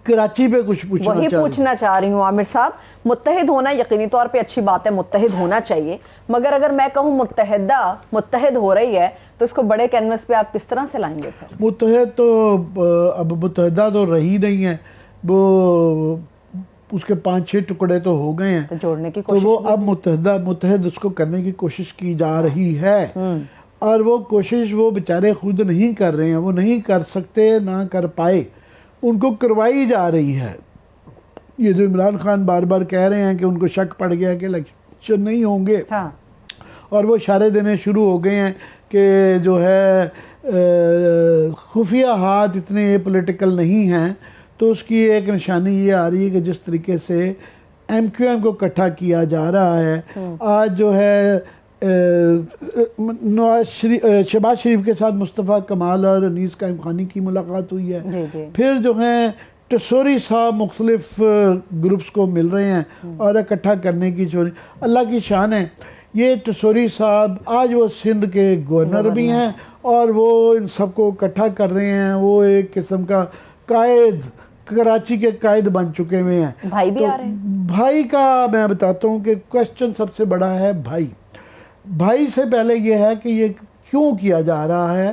کراچی پہ کچھ پوچھنا چاہ رہی ہوں عامر صاحب. متحد ہونا یقینی طور پہ اچھی بات ہے, متحد ہونا چاہیے, مگر اگر میں کہوں متحد ہو رہی ہے تو اس کو بڑے کینوس پہ آپ کس طرح سے لائیں گے پھر؟ متحد تو اب متحدہ تو رہی نہیں ہے, وہ اس کے 5-6 ٹکڑے تو ہو گئے ہیں, تو جوڑنے کی تو کوشش وہ اب متحد اس کو کرنے کی کوشش کی جا رہی ہے, اور وہ کوشش وہ بیچارے خود نہیں کر رہے ہیں, وہ نہیں کر سکتے, نہ کر پائے, ان کو کروائی جا رہی ہے. یہ جو عمران خان بار بار کہہ رہے ہیں کہ ان کو شک پڑ گیا کہ الیکشن نہیں ہوں گے, اور وہ اشارے دینے شروع ہو گئے ہیں کہ جو ہے خفیہ ہاتھ اتنے پولیٹیکل نہیں ہیں, تو اس کی ایک نشانی یہ آ رہی ہے کہ جس طریقے سے ایم کیو ایم کو اکٹھا کیا جا رہا ہے. آج جو ہے شہباز شریف کے ساتھ مصطفیٰ کمال اور انیس قائم خانی کی ملاقات ہوئی ہے, پھر جو ہیں ٹسوری صاحب مختلف گروپس کو مل رہے ہیں اور اکٹھا کرنے کی چوری. اللہ کی شان ہے, یہ ٹسوری صاحب آج وہ سندھ کے گورنر بھی ہیں اور وہ ان سب کو اکٹھا کر رہے ہیں, وہ ایک قسم کا قائد, کراچی کے قائد بن چکے ہوئے ہیں. بھائی بھی آ رہے ہیں. بھائی کا میں بتاتا ہوں کہ کوشچن سب سے بڑا ہے بھائی سے پہلے یہ ہے کہ یہ کیوں کیا جا رہا ہے,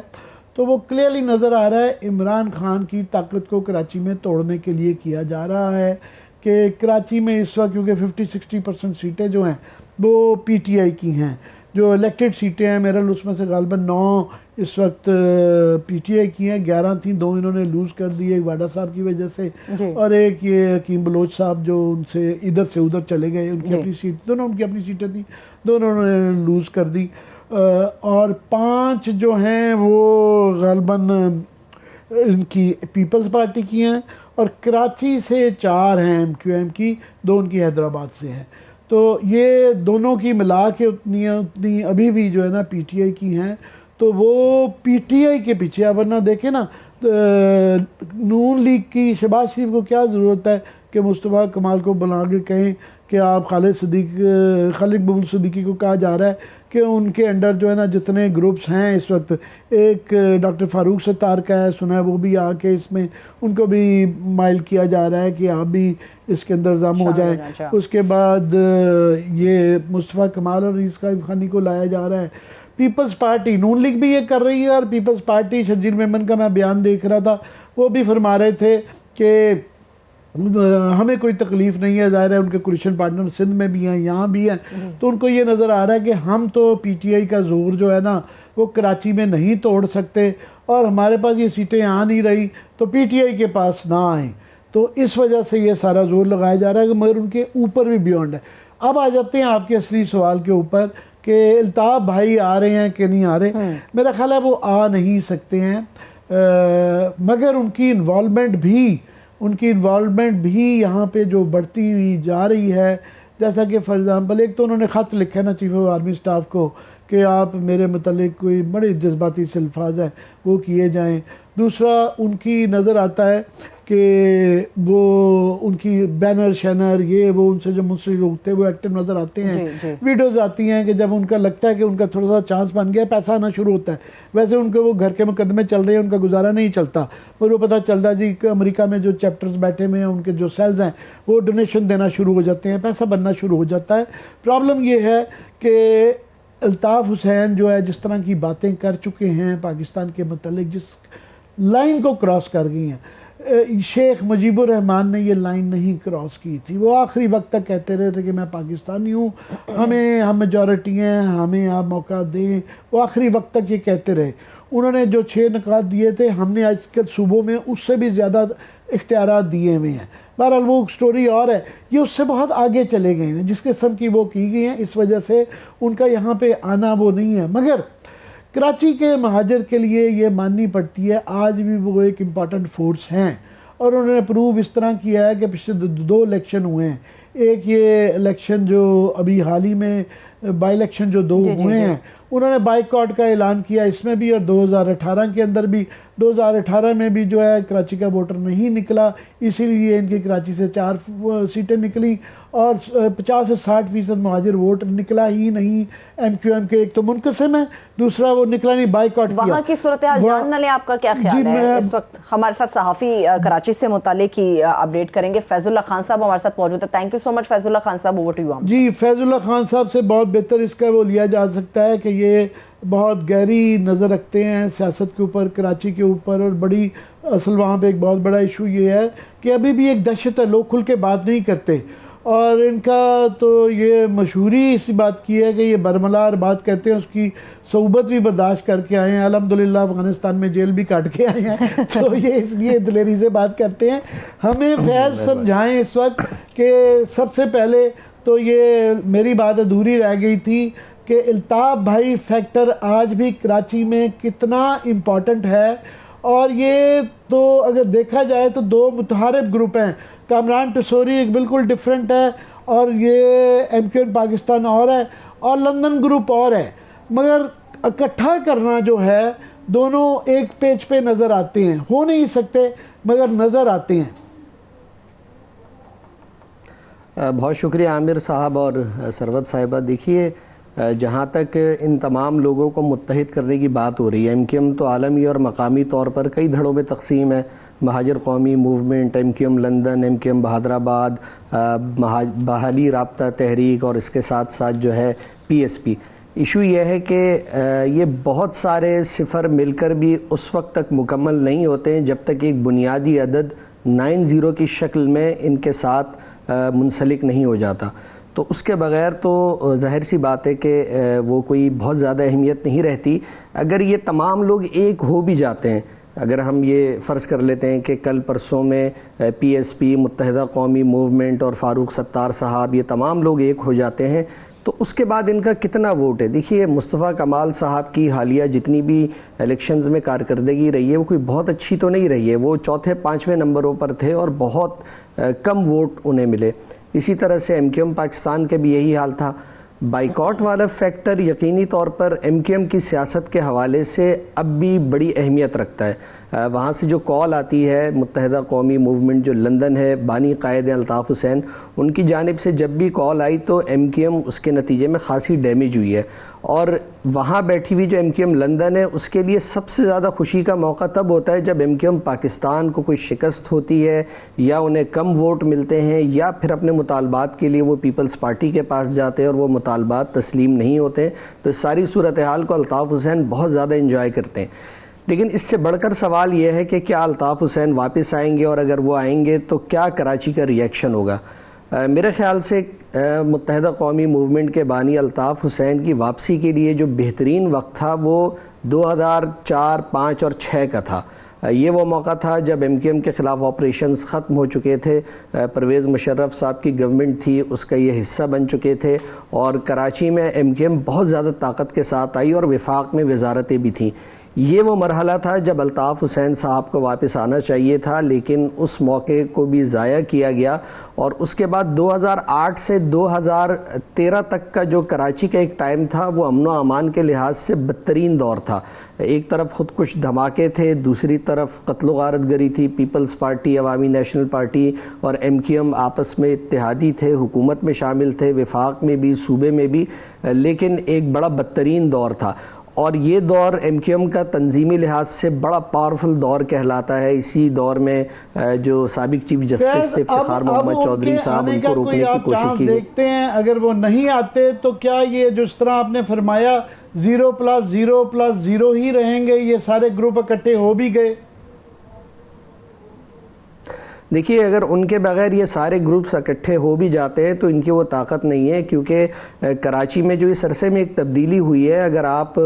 تو وہ کلیئرلی نظر آ رہا ہے عمران خان کی طاقت کو کراچی میں توڑنے کے لیے کیا جا رہا ہے, کہ کراچی میں اس وقت کیونکہ 50-60% سیٹیں جو ہیں وہ پی ٹی آئی کی ہیں, جو الیکٹڈ سیٹیں ہیں میرل اس میں سے غالباً 9 اس وقت پی ٹی آئی کی ہیں, 11 تھیں, 2 انہوں نے لوز کر دی, ایک واڈا صاحب کی وجہ سے, اور ایک یہ حکیم بلوچ صاحب جو ان سے ادھر چلے گئے, ان کی اپنی سیٹ, دونوں ان کی اپنی سیٹیں تھیں, دونوں انہوں نے لوز کر دی, اور 5 جو ہیں وہ غالباً ان کی پیپلز پارٹی کی ہیں, اور کراچی سے 4 ہیں ایم کیو ایم کی, 2 ان کی حیدرآباد سے ہیں. تو یہ دونوں کی ملا کے اتنی ابھی بھی جو ہے نا پی ٹی آئی کی ہیں, تو وہ پی ٹی آئی کے پیچھے, ورنہ دیکھیں نا نون لیگ کی شہباز شریف کو کیا ضرورت ہے کہ مصطفیٰ کمال کو بنا کے کہیں کہ آپ خالد ببل صدیقی کو کہا جا رہا ہے کہ ان کے انڈر جو ہے نا جتنے گروپس ہیں اس وقت, ایک ڈاکٹر فاروق ستار کا ہے سنا ہے, وہ بھی آ کے اس میں ان کو بھی مائل کیا جا رہا ہے کہ آپ بھی اس کے اندر ضم ہو جائیں. اس کے بعد یہ مصطفیٰ کمال اور انیس قائم خانی کو لایا جا رہا ہے. پیپلز پارٹی نون لیگ بھی یہ کر رہی ہے, اور پیپلز پارٹی شرجیل میمن کا میں بیان دیکھ رہا تھا, وہ بھی فرما رہے تھے کہ ہمیں کوئی تکلیف نہیں ہے, ظاہر ہے ان کے کولیشن پارٹنر سندھ میں بھی ہیں, یہاں بھی ہیں, تو ان کو یہ نظر آ رہا ہے کہ ہم تو پی ٹی آئی کا زور جو ہے نا وہ کراچی میں نہیں توڑ سکتے, اور ہمارے پاس یہ سیٹیں آ نہیں رہی تو پی ٹی آئی کے پاس نہ آئیں, تو اس وجہ سے یہ سارا زور لگایا جا رہا ہے, مگر ان کے اوپر بھی بیونڈ ہے. اب آ جاتے ہیں آپ کے اصلی سوال کے اوپر کہ الطاف بھائی آ رہے ہیں کہ نہیں آ رہے. میرا خیال ہے وہ آ نہیں سکتے ہیں, مگر ان کی انوالومنٹ بھی یہاں پہ جو بڑھتی ہوئی جا رہی ہے, جیسا کہ فار ایگزامپل ایک تو انہوں نے خط لکھا ہے نا چیف آف آرمی سٹاف کو کہ آپ میرے متعلق کوئی بڑے جذباتی سے الفاظ ہیں وہ کیے جائیں. دوسرا ان کی نظر آتا ہے کہ وہ ان کی بینر شینر یہ وہ ان سے جو منسلک لوگ تھے وہ ایکٹیو نظر آتے ہیں. ویڈیوز آتی ہیں کہ جب ان کا لگتا ہے کہ ان کا تھوڑا سا چانس بن گیا, پیسہ آنا شروع ہوتا ہے. ویسے ان کے وہ گھر کے مقدمے چل رہے ہیں, ان کا گزارا نہیں چلتا, پر وہ پتہ چلتا ہے جی کہ امریکہ میں جو چیپٹرز بیٹھے ہوئے ہیں ان کے جو سیلز ہیں وہ ڈونیشن دینا شروع ہو جاتے ہیں, پیسہ بننا شروع ہو جاتا ہے. پرابلم یہ ہے کہ الطاف حسین جو ہے جس طرح کی باتیں کر چکے ہیں پاکستان کے متعلق, جس لائن کو کراس کر گئی ہیں, شیخ مجیب الرحمان نے یہ لائن نہیں کراس کی تھی. وہ آخری وقت تک کہتے رہے تھے کہ میں پاکستانی ہوں, ہم میجورٹی ہیں, ہمیں آپ موقع دیں, وہ آخری وقت تک یہ کہتے رہے. انہوں نے جو 6 نکات دیے تھے, ہم نے آج کل صوبوں میں اس سے بھی زیادہ اختیارات دیے ہوئے ہیں. بہرحال وہ سٹوری اور ہے, یہ اس سے بہت آگے چلے گئے ہیں, جس قسم کی وہ کی گئی ہیں, اس وجہ سے ان کا یہاں پہ آنا وہ نہیں ہے. مگر کراچی کے مہاجر کے لیے یہ ماننی پڑتی ہے آج بھی وہ ایک امپورٹنٹ فورس ہیں, اور انہوں نے پروو اس طرح کیا ہے کہ پچھلے 2 الیکشن ہوئے ہیں, ایک یہ الیکشن جو ابھی حال ہی میں بائی الیکشن جو 2 ہوئے ہیں انہوں نے بائیکاٹ کا اعلان کیا اس میں بھی، اور 2018 کے اندر بھی 2018 میں بھی جو ہے کراچی کا ووٹر نہیں نکلا، اسی لیے ان کی کراچی سے 4 سیٹیں نکلی اور 50 سے 60% مہاجر ووٹ نکلا ہی نہیں ایم کیو ایم کے. ایک تو منقسم ہے، دوسرا وہ نکلا نہیں، بائیکاٹ کیا. وہاں کی صورتحال جاننا لیں، آپ کا کیا خیال ہے اس وقت؟ ہمارے ساتھ صحافی کراچی سے متعلق کی اپڈیٹ کریں گے. فیض اللہ خان صاحب ہمارے ساتھ موجود ہے. Thank you so much Faiz Ullah Khan صاحب. Over to you. جی، فیض اللہ خان صاحب سے بہت بہتر اس کا وہ لیا جا سکتا ہے کہ یہ بہت گہری نظر رکھتے ہیں سیاست کے اوپر، کراچی کے اوپر، اور بڑی اصل وہاں پہ ایک بہت بڑا ایشو یہ ہے کہ ابھی بھی ایک دہشت ہے، لوگ کھل کے بات نہیں کرتے. اور ان کا تو یہ مشہوری اسی بات کی ہے کہ یہ برملار بات کہتے ہیں، اس کی صحبت بھی برداشت کر کے آئے ہیں، الحمدللہ افغانستان میں جیل بھی کاٹ کے آئے ہیں تو یہ اس لیے دلیری سے بات کرتے ہیں. ہمیں فیض سمجھائیں اس وقت کہ سب سے پہلے تو یہ میری بات ادھوری رہ گئی تھی کہ الطاف بھائی فیکٹر آج بھی کراچی میں کتنا امپورٹنٹ ہے. اور یہ تو اگر دیکھا جائے تو 2 متحارب گروپ ہیں. کامران ٹسوری ایک بالکل ڈیفرنٹ ہے، اور یہ ایم کیو ایم پاکستان اور ہے، اور لندن گروپ اور ہے، مگر اکٹھا کرنا جو ہے دونوں ایک پیج پہ نظر آتے ہیں. ہو نہیں سکتے مگر نظر آتے ہیں. بہت شکریہ عامر صاحب اور ثروت صاحبہ. دیکھیے، جہاں تک ان تمام لوگوں کو متحد کرنے کی بات ہو رہی ہے، ایم کیو ایم تو عالمی اور مقامی طور پر کئی دھڑوں میں تقسیم ہے. Muhajir Qaumi movement, M Q M London, M Q M Bahadurabad, بحالی رابطہ تحریک، اور اس کے ساتھ ساتھ جو ہے پی ایس پی. ایشو یہ ہے کہ یہ بہت سارے صفر مل کر بھی اس وقت تک مکمل نہیں ہوتے ہیں جب تک ایک بنیادی عدد 90 کی شکل میں ان کے ساتھ منسلک نہیں ہو جاتا. تو اس کے بغیر تو ظاہر سی بات ہے کہ وہ کوئی بہت زیادہ اہمیت نہیں رہتی. اگر یہ تمام لوگ ایک ہو بھی جاتے ہیں، اگر ہم یہ فرض کر لیتے ہیں کہ کل پرسوں میں پی ایس پی، متحدہ قومی موومنٹ اور فاروق ستار صاحب یہ تمام لوگ ایک ہو جاتے ہیں، تو اس کے بعد ان کا کتنا ووٹ ہے؟ دیکھیے، مصطفیٰ کمال صاحب کی حالیہ جتنی بھی الیکشنز میں کارکردگی رہی ہے وہ کوئی بہت اچھی تو نہیں رہی ہے. وہ 4تھے 5ویں نمبروں پر تھے اور بہت کم ووٹ انہیں ملے. اسی طرح سے ایم کیو ایم پاکستان کے بھی یہی حال تھا. بائیکاٹ والا فیکٹر یقینی طور پر ایم کیو ایم کی سیاست کے حوالے سے اب بھی بڑی اہمیت رکھتا ہے. وہاں سے جو کال آتی ہے متحدہ قومی موومنٹ جو لندن ہے، بانی قائد الطاف حسین، ان کی جانب سے جب بھی کال آئی تو ایم کیو ایم اس کے نتیجے میں خاصی ڈیمیج ہوئی ہے. اور وہاں بیٹھی ہوئی جو ایم کیو ایم لندن ہے اس کے لیے سب سے زیادہ خوشی کا موقع تب ہوتا ہے جب ایم کیو ایم پاکستان کو کوئی شکست ہوتی ہے، یا انہیں کم ووٹ ملتے ہیں، یا پھر اپنے مطالبات کے لیے وہ پیپلز پارٹی کے پاس جاتے ہیں اور وہ مطالبات تسلیم نہیں ہوتے. تو اس ساری صورتحال کو الطاف حسین بہت زیادہ انجوائے کرتے ہیں. لیکن اس سے بڑھ کر سوال یہ ہے کہ کیا الطاف حسین واپس آئیں گے، اور اگر وہ آئیں گے تو کیا کراچی کا ریئیکشن ہوگا؟ میرے خیال سے متحدہ قومی موومنٹ کے بانی الطاف حسین کی واپسی کے لیے جو بہترین وقت تھا وہ 2004، 5 اور 6 کا تھا. یہ وہ موقع تھا جب ایم کیو ایم کے خلاف آپریشنز ختم ہو چکے تھے، پرویز مشرف صاحب کی گورنمنٹ تھی، اس کا یہ حصہ بن چکے تھے، اور کراچی میں ایم کیو ایم بہت زیادہ طاقت کے ساتھ آئی اور وفاق میں وزارتیں بھی تھیں. یہ وہ مرحلہ تھا جب الطاف حسین صاحب کو واپس آنا چاہیے تھا، لیکن اس موقع کو بھی ضائع کیا گیا. اور اس کے بعد 2008 سے 2013 تک کا جو کراچی کا ایک ٹائم تھا وہ امن و امان کے لحاظ سے بدترین دور تھا. ایک طرف خود کش دھماکے تھے، دوسری طرف قتل و غارت گری تھی. پیپلز پارٹی، عوامی نیشنل پارٹی اور ایم کیو ایم آپس میں اتحادی تھے، حکومت میں شامل تھے، وفاق میں بھی، صوبے میں بھی، لیکن ایک بڑا بدترین دور تھا. اور یہ دور ایم کیو ایم کا تنظیمی لحاظ سے بڑا پاورفل دور کہلاتا ہے. اسی دور میں جو سابق چیف جسٹس تھے افتخار محمد چودھری صاحب، ان کو روکنے کی کوشش کی. دیکھتے ہیں اگر وہ نہیں آتے تو کیا یہ جس طرح آپ نے فرمایا 0+0+0 ہی رہیں گے؟ یہ سارے گروپ اکٹھے ہو بھی گئے. دیکھیے، اگر ان کے بغیر یہ سارے گروپس اکٹھے ہو بھی جاتے ہیں تو ان کی وہ طاقت نہیں ہے، کیونکہ کراچی میں جو اس عرصے میں ایک تبدیلی ہوئی ہے، اگر آپ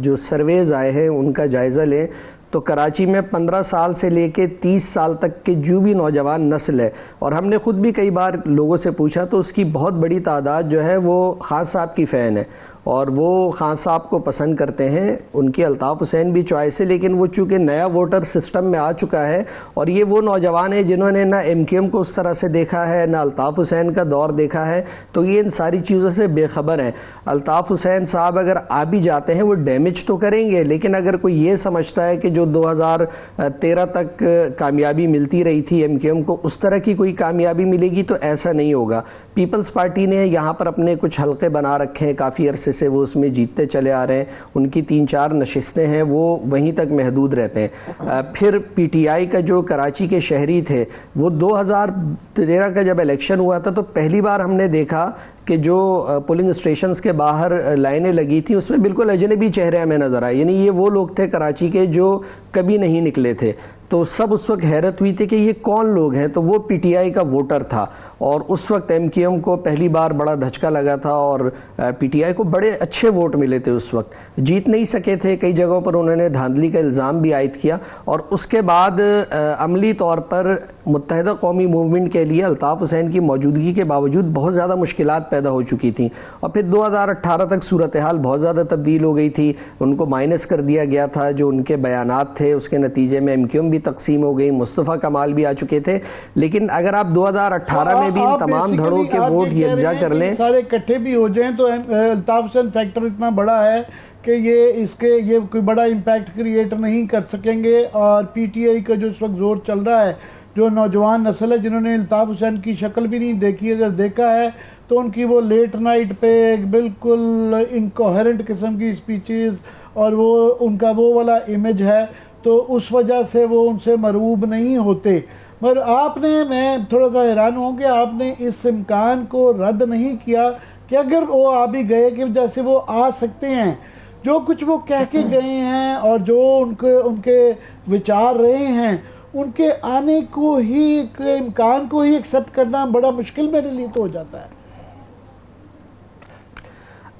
جو سرویز آئے ہیں ان کا جائزہ لیں تو کراچی میں 15 سال سے لے کے 30 سال تک کے جو بھی نوجوان نسل ہے، اور ہم نے خود بھی کئی بار لوگوں سے پوچھا تو اس کی بہت بڑی تعداد جو ہے وہ خان صاحب کی فین ہے. اور وہ خان صاحب کو پسند کرتے ہیں. ان کی الطاف حسین بھی چوائس ہے, لیکن وہ چونکہ نیا ووٹر سسٹم میں آ چکا ہے اور یہ وہ نوجوان ہیں جنہوں نے نہ ایم کیو ایم کو اس طرح سے دیکھا ہے, نہ الطاف حسین کا دور دیکھا ہے, تو یہ ان ساری چیزوں سے بے خبر ہیں. الطاف حسین صاحب اگر آ بھی جاتے ہیں وہ ڈیمیج تو کریں گے, لیکن اگر کوئی یہ سمجھتا ہے کہ جو 2013 تک کامیابی ملتی رہی تھی ایم کیو ایم کو اس طرح کی کوئی کامیابی ملے گی, تو ایسا نہیں ہوگا. پیپلز پارٹی نے یہاں پر اپنے کچھ حلقے بنا رکھے ہیں, کافی عرصے سے وہ اس میں جیتتے چلے آ رہے ہیں, ان کی 3-4 نشستیں ہیں وہ وہیں تک محدود رہتے ہیں. پھر پی ٹی آئی کا جو کراچی کے شہری تھے وہ 2013 کا جب الیکشن ہوا تھا تو پہلی بار ہم نے دیکھا کہ جو پولنگ اسٹیشنز کے باہر لائنیں لگی تھیں اس میں بالکل اجنبی چہرے ہمیں نظر آئے, یعنی یہ وہ لوگ تھے کراچی کے جو کبھی نہیں نکلے تھے. تو سب اس وقت حیرت ہوئی تھی کہ یہ کون لوگ ہیں, تو وہ پی ٹی آئی کا ووٹر تھا اور اس وقت ایم کیو ایم کو پہلی بار بڑا دھچکا لگا تھا اور پی ٹی آئی کو بڑے اچھے ووٹ ملے تھے. اس وقت جیت نہیں سکے تھے, کئی جگہوں پر انہوں نے دھاندلی کا الزام بھی عائد کیا, اور اس کے بعد عملی طور پر متحدہ قومی موومنٹ کے لیے الطاف حسین کی موجودگی کے باوجود بہت زیادہ مشکلات پیدا ہو چکی تھیں. اور پھر 2018 تک صورتحال بہت زیادہ تبدیل ہو گئی تھی, ان کو مائنس کر دیا گیا تھا جو ان کے بیانات تھے, اس کے نتیجے میں ایم کیو ایم بھی تقسیم ہو گئی, مصطفیٰ کمال بھی آ چکے تھے. لیکن اگر آپ 2018 میں بھی ان تمام دھڑوں کے ووٹ یکجا کر لیں, سارے اکٹھے بھی ہو جائیں, تو الطاف حسین فیکٹر اتنا بڑا ہے کہ یہ کوئی بڑا امپیکٹ کریٹ نہیں کر سکیں گے. اور پی ٹی آئی کا جو اس وقت زور چل رہا ہے, جو نوجوان نسل ہے جنہوں نے الطاف حسین کی شکل بھی نہیں دیکھی, اگر دیکھا ہے تو ان کی وہ لیٹ نائٹ پہ بالکل انکوہرنٹ قسم کی اسپیچز اور وہ ان کا وہ والا امیج ہے, تو اس وجہ سے وہ ان سے مرعوب نہیں ہوتے. مگر آپ نے, میں تھوڑا سا حیران ہوں کہ آپ نے اس امکان کو رد نہیں کیا کہ اگر وہ آ بھی گئے کہ جیسے وہ آ سکتے ہیں, جو کچھ وہ کہہ کے گئے ہیں اور جو ان کے وچار رہے ہیں, ان کے آنے کو ہی, امکان کو ہی ایکسیپٹ کرنا بڑا مشکل میرے لیے تو ہو جاتا ہے.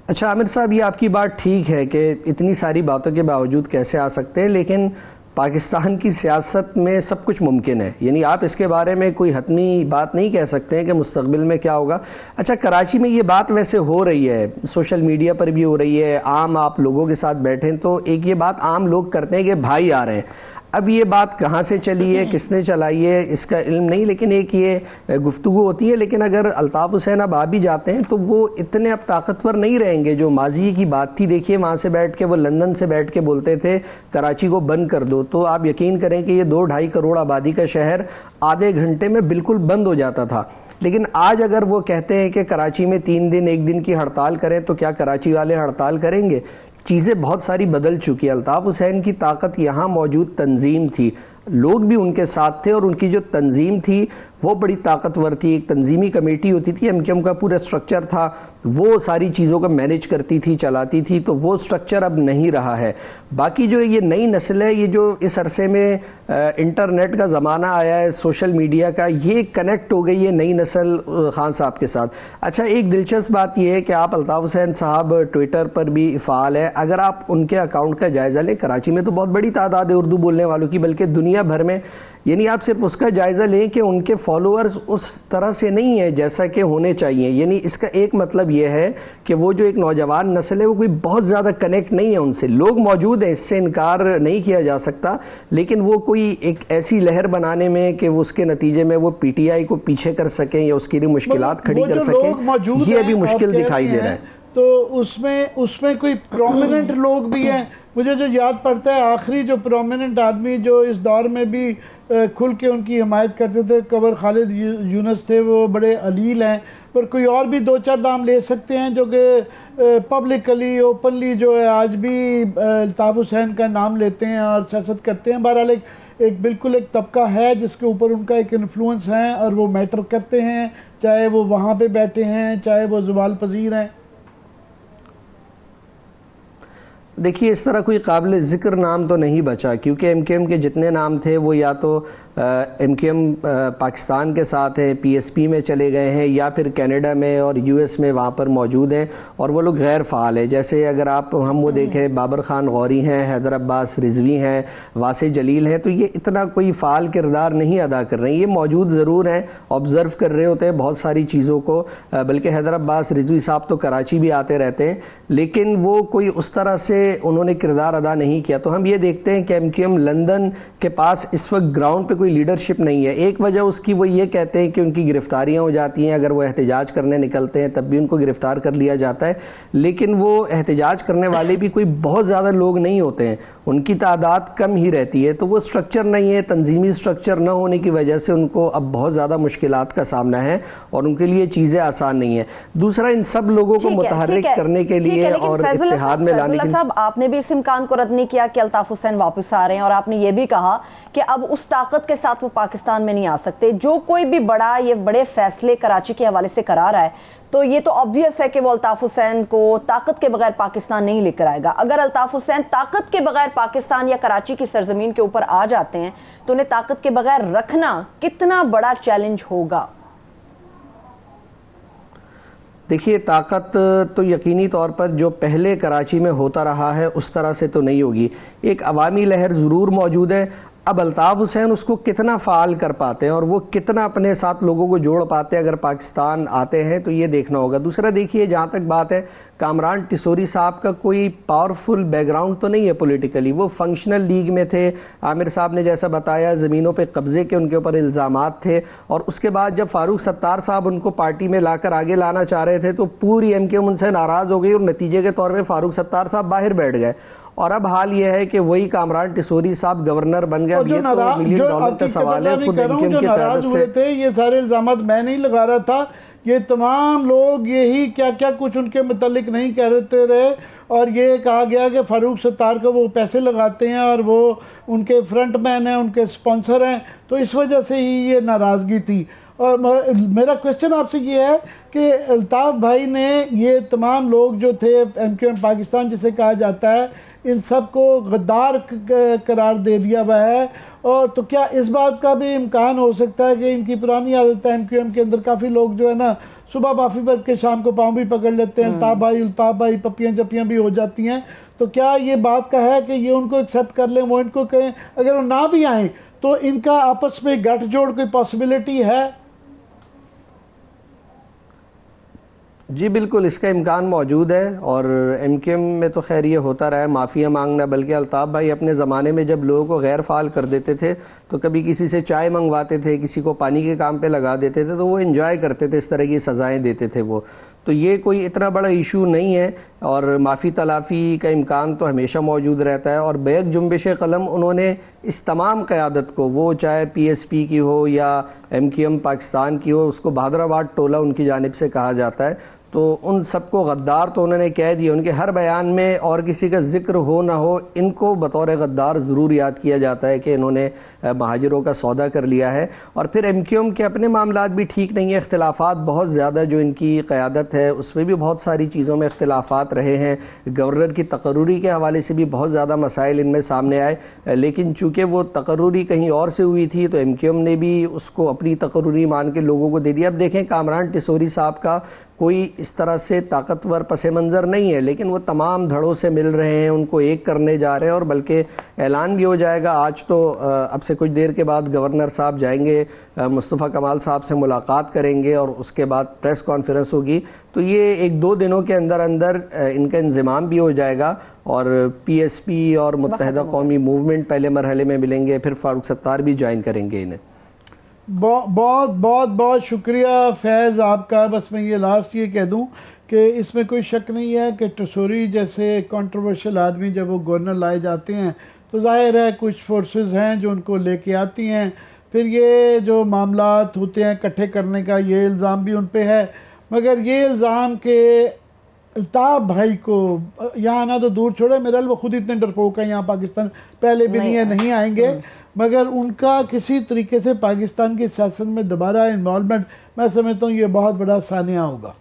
اچھا عامر صاحب, یہ آپ کی بات ٹھیک ہے کہ اتنی ساری باتوں کے باوجود کیسے آ سکتے ہیں, لیکن پاکستان کی سیاست میں سب کچھ ممکن ہے. یعنی آپ اس کے بارے میں کوئی حتمی بات نہیں کہہ سکتے ہیں کہ مستقبل میں کیا ہوگا. اچھا کراچی میں یہ بات ویسے ہو رہی ہے, سوشل میڈیا پر بھی ہو رہی ہے, عام آپ لوگوں کے ساتھ بیٹھیں تو ایک یہ بات عام لوگ کرتے ہیں کہ بھائی آ رہے ہیں. اب یہ بات کہاں سے چلی ہے, کس نے چلائی ہے, اس کا علم نہیں, لیکن ایک یہ گفتگو ہوتی ہے. لیکن اگر الطاف حسین اب آ بھی جاتے ہیں تو وہ اتنے اب طاقتور نہیں رہیں گے. جو ماضی کی بات تھی, دیکھیے وہاں سے بیٹھ کے وہ لندن سے بیٹھ کے بولتے تھے کراچی کو بند کر دو, تو آپ یقین کریں کہ یہ 2-2.5 کروڑ آبادی کا شہر آدھے گھنٹے میں بالکل بند ہو جاتا تھا. لیکن آج اگر وہ کہتے ہیں کہ کراچی میں 3 دن 1 دن کی ہڑتال کریں, تو کیا کراچی والے ہڑتال کریں گے؟ چیزیں بہت ساری بدل چکی ہیں. الطاف حسین کی طاقت یہاں موجود تنظیم تھی, لوگ بھی ان کے ساتھ تھے, اور ان کی جو تنظیم تھی وہ بڑی طاقتور تھی. ایک تنظیمی کمیٹی ہوتی تھی, ایم کیو ایم کا پورا سٹرکچر تھا, وہ ساری چیزوں کو مینیج کرتی تھی, چلاتی تھی. تو وہ سٹرکچر اب نہیں رہا ہے. باقی جو یہ نئی نسل ہے, یہ جو اس عرصے میں انٹرنیٹ کا زمانہ آیا ہے, سوشل میڈیا کا, یہ کنیکٹ ہو گئی ہے نئی نسل خان صاحب کے ساتھ. اچھا ایک دلچسپ بات یہ ہے کہ آپ الطاف حسین صاحب ٹویٹر پر بھی فعال ہے, اگر آپ ان کے اکاؤنٹ کا جائزہ لیں, کراچی میں تو بہت بڑی تعداد ہے اردو بولنے والوں کی, بلکہ دنیا بھر میں, یعنی آپ صرف اس کا جائزہ لیں کہ ان کے فالوورز اس طرح سے نہیں ہیں جیسا کہ ہونے چاہیے. یعنی اس کا ایک مطلب یہ ہے کہ وہ جو ایک نوجوان نسل ہے وہ کوئی بہت زیادہ کنیکٹ نہیں ہے ان سے. لوگ موجود ہیں, اس سے انکار نہیں کیا جا سکتا, لیکن وہ کوئی ایک ایسی لہر بنانے میں کہ وہ اس کے نتیجے میں وہ پی ٹی آئی کو پیچھے کر سکیں یا اس کے لیے مشکلات کھڑی کر سکیں, یہ ابھی مشکل دکھائی دے رہا ہے. تو اس میں کوئی پرومیننٹ لوگ بھی ہیں. مجھے جو یاد پڑتا ہے, آخری جو پرومیننٹ آدمی جو اس دور میں بھی کھل کے ان کی حمایت کرتے تھے, قبر خالد یونس تھے, وہ بڑے علیل ہیں. پر کوئی اور بھی 2-4 نام لے سکتے ہیں جو کہ پبلکلی اوپنلی جو ہے آج بھی الطاف حسین کا نام لیتے ہیں اور سیاست کرتے ہیں. بہرحال ایک بالکل ایک طبقہ ہے جس کے اوپر ان کا ایک انفلوئنس ہے اور وہ میٹر کرتے ہیں, چاہے وہ وہاں پہ بیٹھے ہیں, چاہے وہ زوال پذیر ہیں. دیکھیے اس طرح کوئی قابل ذکر نام تو نہیں بچا، کیونکہ ایم کیو ایم کے جتنے نام تھے وہ یا تو ایم کیو ایم پاکستان کے ساتھ ہیں، پی ایس پی میں چلے گئے ہیں، یا پھر کینیڈا میں اور یو ایس میں وہاں پر موجود ہیں، اور وہ لوگ غیر فعال ہیں۔ جیسے اگر ہم وہ دیکھیں، بابر خان غوری ہیں، حیدر عباس رضوی ہیں، واسع جلیل ہیں، تو یہ اتنا کوئی فعال کردار نہیں ادا کر رہے ہیں۔ یہ موجود ضرور ہیں، آبزرو کر رہے ہوتے ہیں بہت ساری چیزوں کو، بلکہ حیدر عباس رضوی صاحب تو کراچی بھی آتے رہتے ہیں، لیکن وہ کوئی اس طرح سے انہوں نے کردار ادا نہیں کیا۔ تو ہم یہ دیکھتے ہیں کہ ایم کیو ایم لندن کے پاس اس وقت گراؤنڈ پہ کوئی لیڈرشپ نہیں ہے۔ ایک وجہ اس کی وہ یہ کہتے ہیں کہ ان کی گرفتاریاں ہو جاتی ہیں، اگر وہ احتجاج کرنے نکلتے ہیں تب بھی ان کو گرفتار کر لیا جاتا ہے، لیکن وہ احتجاج کرنے والے بھی کوئی بہت زیادہ لوگ نہیں ہوتے ہیں، ان کی تعداد کم ہی رہتی ہے۔ تو وہ سٹرکچر نہیں ہے، تنظیمی سٹرکچر نہ ہونے کی وجہ سے ان کو اب بہت زیادہ مشکلات کا سامنا ہے اور ان کے لیے چیزیں آسان نہیں ہیں۔ دوسرا، ان سب لوگوں کو متحرک کرنے کے لیے اور اتحاد میں لانے کے لیے آپ نے بھی اس امکان کو رد نہیں کیا کہ الطاف حسین واپس آ رہے ہیں، اور آپ نے یہ بھی کہا کہ اب اس طاقت کے ساتھ وہ پاکستان میں نہیں آ سکتے۔ جو کوئی بھی یہ بڑے فیصلے کراچی کے حوالے سے کرا رہا ہے، تو یہ تو obvious ہے کہ وہ الطاف حسین کو طاقت کے بغیر پاکستان نہیں لے کر آئے گا۔ اگر الطاف حسین طاقت کے بغیر پاکستان یا کراچی کی سرزمین کے اوپر آ جاتے ہیں تو انہیں طاقت کے بغیر رکھنا کتنا بڑا چیلنج ہوگا؟ دیکھیے، طاقت تو یقینی طور پر جو پہلے کراچی میں ہوتا رہا ہے اس طرح سے تو نہیں ہوگی۔ ایک عوامی لہر ضرور موجود ہے، اب الطاف حسین اس کو کتنا فعال کر پاتے ہیں اور وہ کتنا اپنے ساتھ لوگوں کو جوڑ پاتے ہیں اگر پاکستان آتے ہیں، تو یہ دیکھنا ہوگا۔ دوسرا دیکھیے، جہاں تک بات ہے، کامران ٹسوری صاحب کا کوئی پاورفل بیک گراؤنڈ تو نہیں ہے پولیٹیکلی، وہ فنکشنل لیگ میں تھے۔ عامر صاحب نے جیسا بتایا، زمینوں پہ قبضے کے ان کے اوپر الزامات تھے، اور اس کے بعد جب فاروق ستار صاحب ان کو پارٹی میں لا کر آگے لانا چاہ رہے تھے تو پوری ایم کیو ایم ان سے ناراض ہو گئی، اور نتیجے کے طور پہ فاروق ستار صاحب باہر بیٹھ گئے، اور اب حال یہ ہے کہ وہی کامران ٹسوری صاحب گورنر بن گئے۔ اب یہ تو $1 ملین کا سوال ہے، خود ایم کیو ایم کی قیادت سے۔ یہ سارے الزامات میں نہیں لگا رہا تھا، یہ تمام لوگ یہی کیا کیا کچھ ان کے متعلق نہیں کہتے رہے، اور یہ کہا گیا کہ فاروق ستار کو وہ پیسے لگاتے ہیں اور وہ ان کے فرنٹ مین ہیں، ان کے سپانسر ہیں، تو اس وجہ سے ہی یہ ناراضگی تھی۔ اور میرا کوشچن آپ سے یہ ہے کہ الطاف بھائی نے یہ تمام لوگ جو تھے ایم کیو ایم پاکستان جسے کہا جاتا ہے، ان سب کو غدار قرار دے دیا ہوا ہے، اور تو کیا اس بات کا بھی امکان ہو سکتا ہے کہ ان کی پرانی عادت ہے ایم کیو ایم کے اندر، کافی لوگ جو ہے نا صبح معافی پر کے شام کو پاؤں بھی پکڑ لیتے ہیں، الطاف بھائی پپیاں جپیاں بھی ہو جاتی ہیں، تو کیا یہ بات کا ہے کہ یہ ان کو ایکسیپٹ کر لیں، وہ ان کو کہیں اگر وہ نہ بھی آئیں تو ان کا آپس میں گٹھ جوڑ کوئی پاسبلٹی ہے؟ جی بالکل، اس کا امکان موجود ہے، اور ایم کیو ایم میں تو خیر یہ ہوتا رہا ہے معافیاں مانگنا، بلکہ الطاف بھائی اپنے زمانے میں جب لوگوں کو غیر فعال کر دیتے تھے تو کبھی کسی سے چائے منگواتے تھے، کسی کو پانی کے کام پہ لگا دیتے تھے، تو وہ انجوائے کرتے تھے، اس طرح کی سزائیں دیتے تھے وہ۔ تو یہ کوئی اتنا بڑا ایشو نہیں ہے، اور معافی تلافی کا امکان تو ہمیشہ موجود رہتا ہے۔ اور بیک جنبش قلم انہوں نے اس تمام قیادت کو، وہ چاہے پی ایس پی کی ہو یا ایم کیو ایم پاکستان کی ہو، اس کو بہادر آباد ٹولہ ان کی جانب سے کہا جاتا ہے، تو ان سب کو غدار تو انہوں نے کہہ دیا، ان کے ہر بیان میں اور کسی کا ذکر ہو نہ ہو، ان کو بطور غدار ضرور یاد کیا جاتا ہے کہ انہوں نے مہاجروں کا سودا کر لیا ہے۔ اور پھر ایم کیو ایم کے اپنے معاملات بھی ٹھیک نہیں ہیں، اختلافات بہت زیادہ، جو ان کی قیادت ہے اس میں بھی بہت ساری چیزوں میں اختلافات رہے ہیں، گورنر کی تقرری کے حوالے سے بھی بہت زیادہ مسائل ان میں سامنے آئے، لیکن چونکہ وہ تقرری کہیں اور سے ہوئی تھی تو ایم کیو ایم نے بھی اس کو اپنی تقرری مان کے لوگوں کو دے دیا۔ اب دیکھیں، کامران ٹسوری صاحب کا کوئی اس طرح سے طاقتور پس منظر نہیں ہے، لیکن وہ تمام دھڑوں سے مل رہے ہیں، ان کو ایک کرنے جا رہے ہیں، اور بلکہ اعلان بھی ہو جائے گا آج تو، اب سے کچھ دیر کے بعد گورنر صاحب جائیں گے، مصطفیٰ کمال صاحب سے ملاقات کریں گے، اور اس کے بعد پریس کانفرنس ہوگی، تو یہ 1-2 دنوں کے اندر اندر ان کا انضمام بھی ہو جائے گا، اور پی ایس پی اور متحدہ قومی موومنٹ پہلے مرحلے میں ملیں گے، پھر فاروق ستار بھی جوائن کریں گے انہیں۔ بہت بہت بہت شکریہ فیض آپ کا۔ بس میں یہ لاسٹ یہ کہہ دوں کہ اس میں کوئی شک نہیں ہے کہ ٹسوری جیسے کنٹروورشل آدمی جب وہ گورنر لائے جاتے ہیں تو ظاہر ہے کچھ فورسز ہیں جو ان کو لے کے آتی ہیں، پھر یہ جو معاملات ہوتے ہیں اکٹھے کرنے کا، یہ الزام بھی ان پہ ہے، مگر یہ الزام کہ الطاف بھائی کو یہاں آنا تو دور چھوڑے، میرا وہ خود اتنے ڈرپوک ہیں، یہاں پاکستان پہلے بھی نہیں آئیں گے، مگر ان کا کسی طریقے سے پاکستان کی سیاست میں دوبارہ انوالومنٹ، میں سمجھتا ہوں یہ بہت بڑا سانحہ ہوگا۔